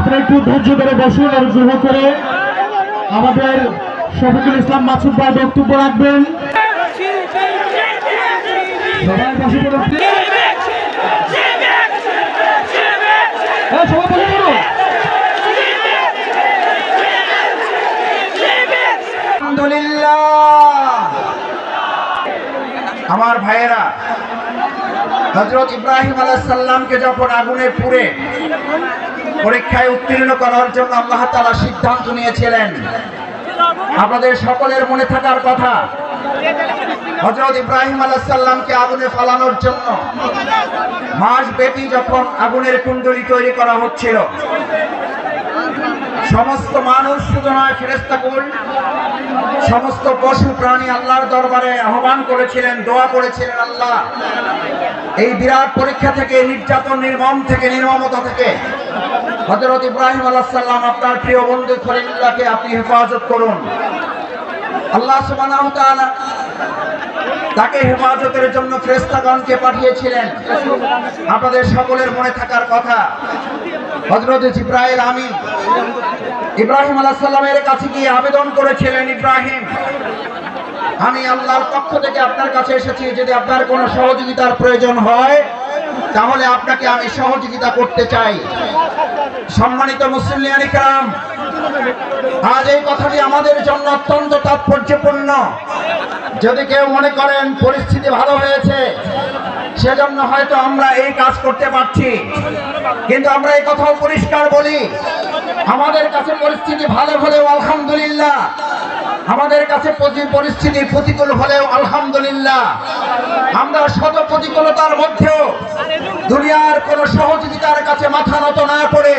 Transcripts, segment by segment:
আপনারা একটু ধৈর্য ধরে বসুন আর গ্রহণ করে আমাদের শফিকুল ইসলাম মাসুদ ভাই বক্তব্য রাখবেন। সবাই বসে পড়ুন। আলহামদুলিল্লাহ। আমার ভাইয়েরা, হযরত ইব্রাহিম আলাইহিস সালামকে যখন আগুনে পুড়ে পরীক্ষায় উত্তীর্ণ করার জন্য আল্লাহ তাআলা সিদ্ধান্ত নিয়েছিলেন, আপনাদের সকলের মনে থাকার কথা, হযরত ইব্রাহিম আলাইহিস সালামকে আগুনে ফালানোর জন্য মাস ব্যাপী যখন আগুনের কুণ্ডলী তৈরি করা হচ্ছিল, সমস্ত মানুষ শুধু নয়, ফেরেশতাকুল, সমস্ত পশু প্রাণী আল্লাহর দরবারে আহ্বান করেছিলেন, দোয়া করেছিলেন, আল্লাহ এই বিরাট পরীক্ষা থেকে, নির্যাতন, নির্মমতা থেকে হযরত ইব্রাহিম আলাইহিস সালাম আপনার প্রিয় বন্ধু খলিলুল্লাহকে আপনি হেফাজত করুন। আল্লাহ সুবহানাহু ওয়া তাআলা তাকে হেফাজতের জন্য ফেরেশতাগণকে পাঠিয়েছিলেন। আপনাদের সকলের মনে থাকার কথা, হযরত জিবরাইল আমিন ইব্রাহিম আলাইহিস সালামের কাছে গিয়ে আবেদন করেছিলেন, ইব্রাহিম, আমি আল্লাহর পক্ষ থেকে আপনার কাছে এসেছি, যদি আপনার কোনো সহযোগিতার প্রয়োজন হয় তাহলে আপনাকে আমি সহযোগিতা করতে চাই। সম্মানিত মুসলিম কিরাম, আজ এই কথাটি আমাদের জন্য অত্যন্ত তাৎপর্যপূর্ণ। যদি কেউ মনে করেন পরিস্থিতি ভালো হয়েছে সেজন্য হয়তো আমরা এই কাজ করতে পারছি, কিন্তু আমরা এই কথাও পরিষ্কার বলি, আমাদের কাছে পরিস্থিতি ভালো হলেও আলহামদুলিল্লাহ, আমাদের কাছে পরিস্থিতি প্রতিকূল হলেও আলহামদুলিল্লাহ, আমরা শত প্রতিকূলতার মধ্যেও দুনিয়ার কোন সহযোগিতার কাছে মাথা নত না করে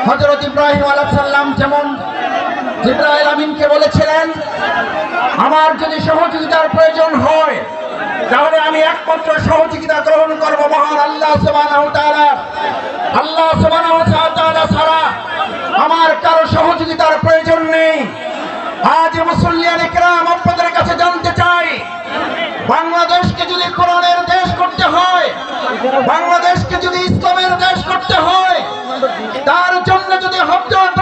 হযরত ইব্রাহিম আলাইহিস সালাম যেমন জিবরাইল আমিনকে বলেছিলেন, আমার যদি সহযোগিতার প্রয়োজন হয় তাহলে আমি একমাত্র সহযোগিতা গ্রহণ করব মহান আল্লাহ সুবহানাহু ওয়া তাআলা। আল্লাহ সুবহানাহু ওয়া তাআলা ছাড়া আমার কারো সহযোগিতার প্রয়োজন নেই। আজ মুসলিয়ানে কিরাম, আপনাদের কাছে জানতে চাই, বাংলাদেশকে যদি কোরআনের দেশ করতে হয়, বাংলাদেশকে যদি ইসলামের দেশ করতে হয়, তার জন্য যদি হযরত